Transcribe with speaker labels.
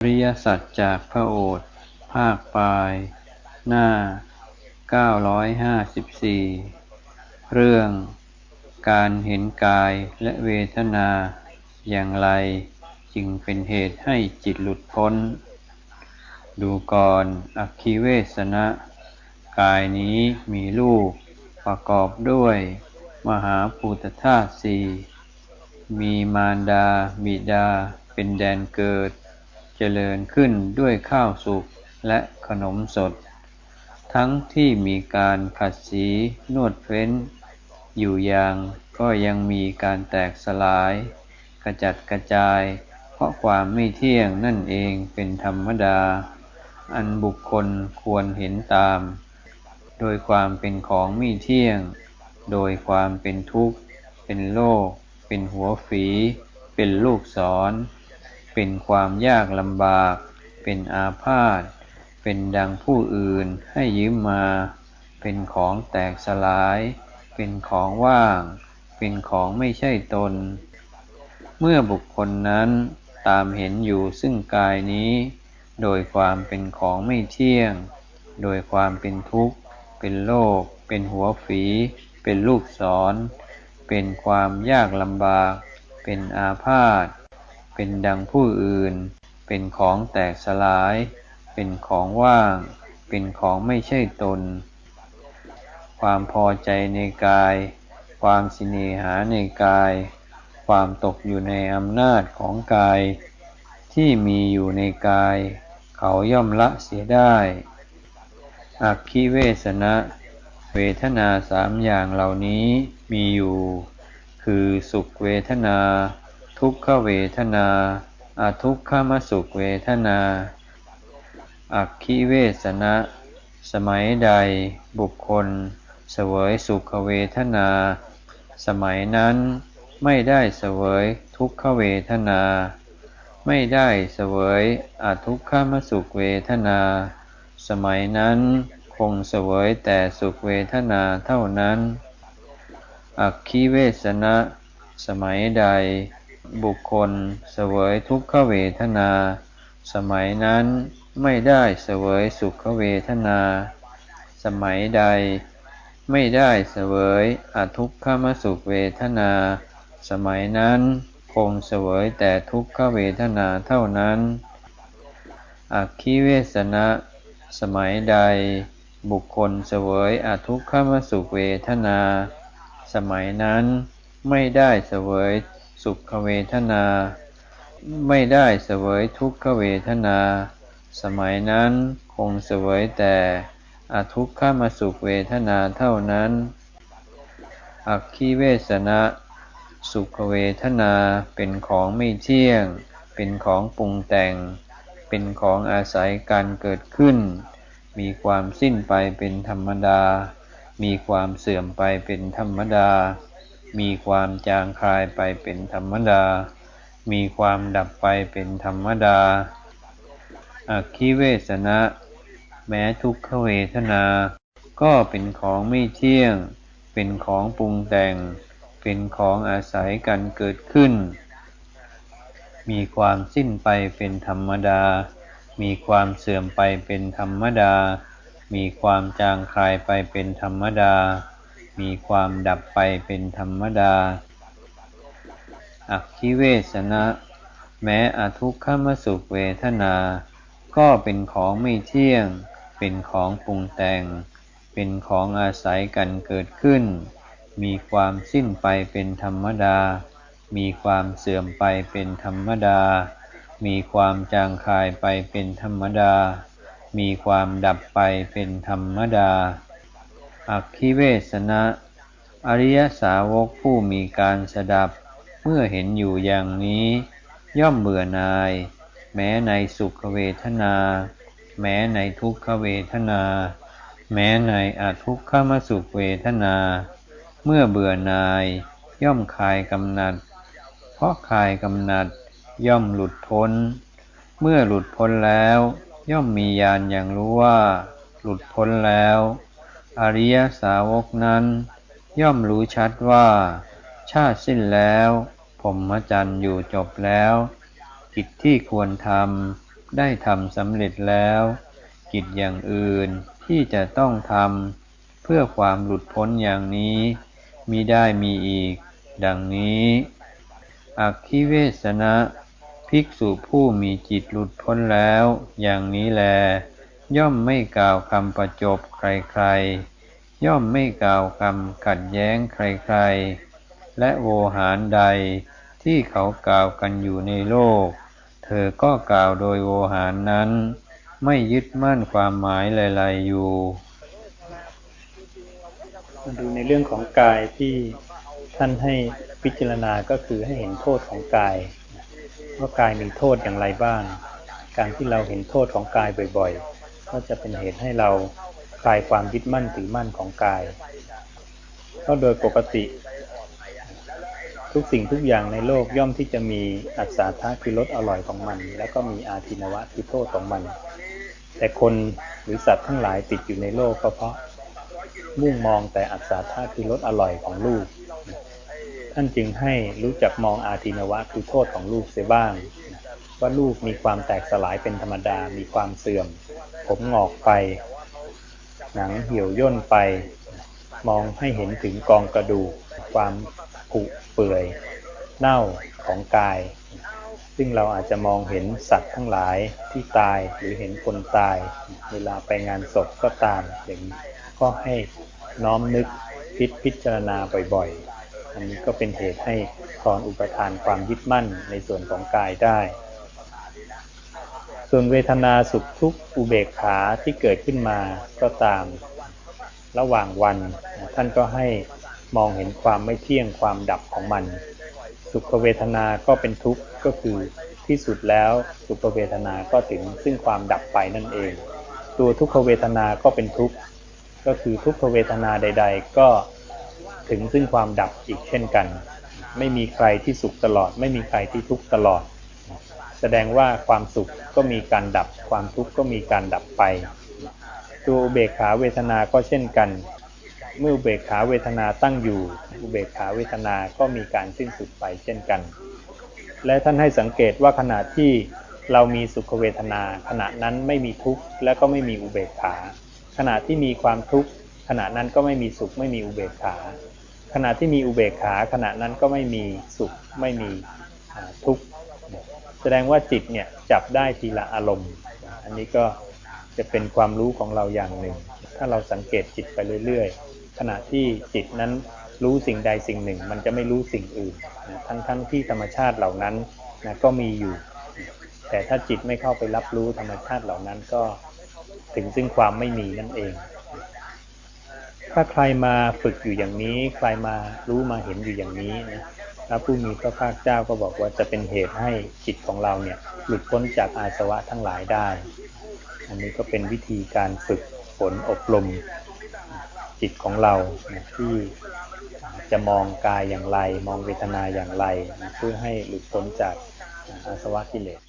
Speaker 1: อริยสัจจากพระโอษฐ์ภาคปลายหน้า954เรื่องการเห็นกายและเวทนาอย่างไรจึงเป็นเหตุให้จิตหลุดพ้นดูก่อนอคิเวสนะกายนี้มีรูปประกอบด้วยมหาภูตธาตุสี่มีมารดาบิดาเป็นแดนเกิดเจริญขึ้นด้วยข้าวสุกและขนมสดทั้งที่มีการขัดสีนวดเฟ้นอยู่อย่างก็ยังมีการแตกสลายกระจัดกระจายเพราะความไม่เที่ยงนั่นเองเป็นธรรมดาอันบุคคลควรเห็นตามโดยความเป็นของไม่เที่ยงโดยความเป็นทุกข์เป็นโรคเป็นหัวฝีเป็นลูกศรเป็นความยากลำบากเป็นอาพาธเป็นดังผู้อื่นให้ยืมมาเป็นของแตกสลายเป็นของว่างเป็นของไม่ใช่ตนเมื่อบุคคลนั้นตามเห็นอยู่ซึ่งกายนี้โดยความเป็นของไม่เที่ยงโดยความเป็นทุกข์เป็นโรคเป็นหัวฝีเป็นลูกศรเป็นความยากลำบากเป็นอาพาธเป็นดังผู้อื่นเป็นของแตกสลายเป็นของว่างเป็นของไม่ใช่ตนความพอใจในกายความสิเนหาในกายความตกอยู่ในอำนาจของกายที่มีอยู่ในกายเขาย่อมละเสียได้อักขิเวสนะเวทนาสามอย่างเหล่านี้มีอยู่คือสุขเวทนาทุกขเวทนาอทุกขมสุขเวทนาอักขิเวสนะสมัยใดบุคคลเสวยสุขเวทนาสมัยนั้นไม่ได้เสวยทุกขเวทนาไม่ได้เสวยอทุกขมสุขเวทนาสมัยนั้นคงเสวยแต่สุขเวทนาเท่านั้นอักขิเวสนะสมัยใดบุคคลเสวยทุกขเวทนาสมัยนั้นไม่ได้เสวยสุขเวทนาสมัยใดไม่ได้เสวยอทุกขมสุขเวทนาสมัยนั้นคงเสวยแต่ทุกขเวทนาเท่านั้นอักขิเวสนะสมัยใดบุคคลเสวยอทุกขมสุขเวทนาสมัยนั้นไม่ได้เสวยสุขเวทนาไม่ได้เสวยทุกขเวทนาสมัยนั้นคงเสวยแต่อทุกขมสุขเวทนาเท่านั้นอักขิเวสนะสุขเวทนาเป็นของไม่เที่ยงเป็นของปรุงแต่งเป็นของอาศัยการเกิดขึ้นมีความสิ้นไปเป็นธรรมดามีความเสื่อมไปเป็นธรรมดามีความจางคลายไปเป็นธรรมดามีความดับไปเป็นธรรมดาอักขิเวสนะแม้ทุกขเวทนาก็เป็นของไม่เที่ยงเป็นของปรุงแต่งเป็นของอาศัยกันเกิดขึ้นมีความสิ้นไปเป็นธรรมดามีความเสื่อมไปเป็นธรรมดามีความจางคลายไปเป็นธรรมดามีความดับไปเป็นธรรมดาอักขิเวสนะแม้อทุกขมสุขเวทนาก็เป็นของไม่เที่ยงเป็นของปรุงแต่งเป็นของอาศัยกันเกิดขึ้นมีความสิ้นไปเป็นธรรมดามีความเสื่อมไปเป็นธรรมดามีความจางคลายไปเป็นธรรมดามีความดับไปเป็นธรรมดาอักขิเวสนะอริยสาวกผู้มีการสดับเมื่อเห็นอยู่อย่างนี้ย่อมเบื่อหน่ายแม้ในสุขเวทนาแม้ในทุกขเวทนาแม้ในอทุกขมสุขเวทนาเมื่อเบื่อหน่ายย่อมคลายกำหนัดเพราะคลายกำหนัดย่อมหลุดพ้นเมื่อหลุดพ้นแล้วย่อมมีญาณอย่างรู้ว่าหลุดพ้นแล้วอริยสาวกนั้นย่อมรู้ชัดว่าชาติสิ้นแล้วพรหมจรรย์อยู่จบแล้วกิจที่ควรทำ ได้ทำสำเร็จแล้วกิจอย่างอื่นที่จะต้องทำเพื่อความหลุดพ้นอย่างนี้มิได้มีอีกดังนี้อัคคิเวสนะภิกษุผู้มีจิตหลุดพ้นแล้วอย่างนี้แลย่อมไม่กล่าวคำประจบใครๆย่อมไม่กล่าวคำขัดแย้งใครๆและโวหารใดที่เขากล่าวกันอยู่ในโลกเธอก็กล่าวโดยโวหารนั้นไม่ยึดมั่นความหมายอะไรๆอยู่
Speaker 2: มาดูในเรื่องของกายที่ท่านให้พิจารณาก็คือให้เห็นโทษของกายว่ากายมีโทษอย่างไรบ้างการที่เราเห็นโทษของกายบ่อยๆก็จะเป็นเหตุให้เราคลายความยึดมั่นถือมั่นของกายเพราะโดยปกติทุกสิ่งทุกอย่างในโลกย่อมที่จะมีอัศทะคือรสอร่อยของมันแล้วก็มีอาทินวะคือโทษของมันแต่คนหรือสัตว์ทั้งหลายติดอยู่ในโลกก็เพราะมุ่งมองแต่อัศทะคือรสอร่อยของรูปท่านจึงให้รู้จักมองอาทินวะคือโทษของรูปเสียบ้างว่ารูปมีความแตกสลายเป็นธรรมดามีความเสื่อมผมงอกไปหนังเหี่ยวย่นไปมองให้เห็นถึงกองกระดูกความผุเปื่อยเน่าของกายซึ่งเราอาจจะมองเห็นสัตว์ทั้งหลายที่ตายหรือเห็นคนตายเวลาไปงานศพก็ตามอย่างนี้ก็ให้น้อมนึกพิจารณาบ่อยๆอันนี้ก็เป็นเหตุให้ถอนอุปทานความยึดมั่นในส่วนของกายได้ส่วนเวทนาสุขทุกข์อุเบกขาที่เกิดขึ้นมาก็ตามระหว่างวันท่านก็ให้มองเห็นความไม่เที่ยงความดับของมันสุขเวทนาก็เป็นทุกข์ก็คือที่สุดแล้วสุขเวทนาก็ถึงซึ่งความดับไปนั่นเองตัวทุกขเวทนาก็เป็นทุกข์ก็คือทุกขเวทนาใดๆก็ถึงซึ่งความดับอีกเช่นกันไม่มีใครที่สุขตลอดไม่มีใครที่ทุกข์ตลอดแสดงว่าความสุขก็มีการดับความทุกข์ก็มีการดับไปตัวอุเบกขาเวทนาก็เช่นกันเมื่ออุเบกขาเวทนาตั้งอยู่อุเบกขาเวทนาก็มีการสิ้นสุดไปเช่นกันและท่านให้สังเกตว่าขณะที่เรามีสุขเวทนาขณะนั้นไม่มีทุกข์และก็ไม่มีอุเบกขาขณะที่มีความทุกข์ขณะนั้นก็ไม่มีสุขไม่มีอุเบกขาขณะที่มีอุเบกขาขณะนั้นก็ไม่มีสุขไม่มีทุกข์แสดงว่าจิตเนี่ยจับได้ทีละอารมณ์อันนี้ก็จะเป็นความรู้ของเราอย่างหนึ่งถ้าเราสังเกตจิตไปเรื่อยๆขณะที่จิตนั้นรู้สิ่งใดสิ่งหนึ่งมันจะไม่รู้สิ่งอื่นทั้งที่ธรรมชาติเหล่านั้นก็มีอยู่แต่ถ้าจิตไม่เข้าไปรับรู้ธรรมชาติเหล่านั้นก็ถึงซึ่งความไม่มีนั่นเองถ้าใครมาฝึกอยู่อย่างนี้ใครมารู้มาเห็นอยู่อย่างนี้นะพระผู้มีพระภาคเจ้าก็บอกว่าจะเป็นเหตุให้จิตของเราเนี่ยหลุดพ้นจากอาสวะทั้งหลายได้อันนี้ก็เป็นวิธีการฝึกฝนอบรมจิตของเราที่จะมองกายอย่างไรมองเวทนาอย่างไรเพื่อให้หลุดพ้นจากอาสวะกิเลส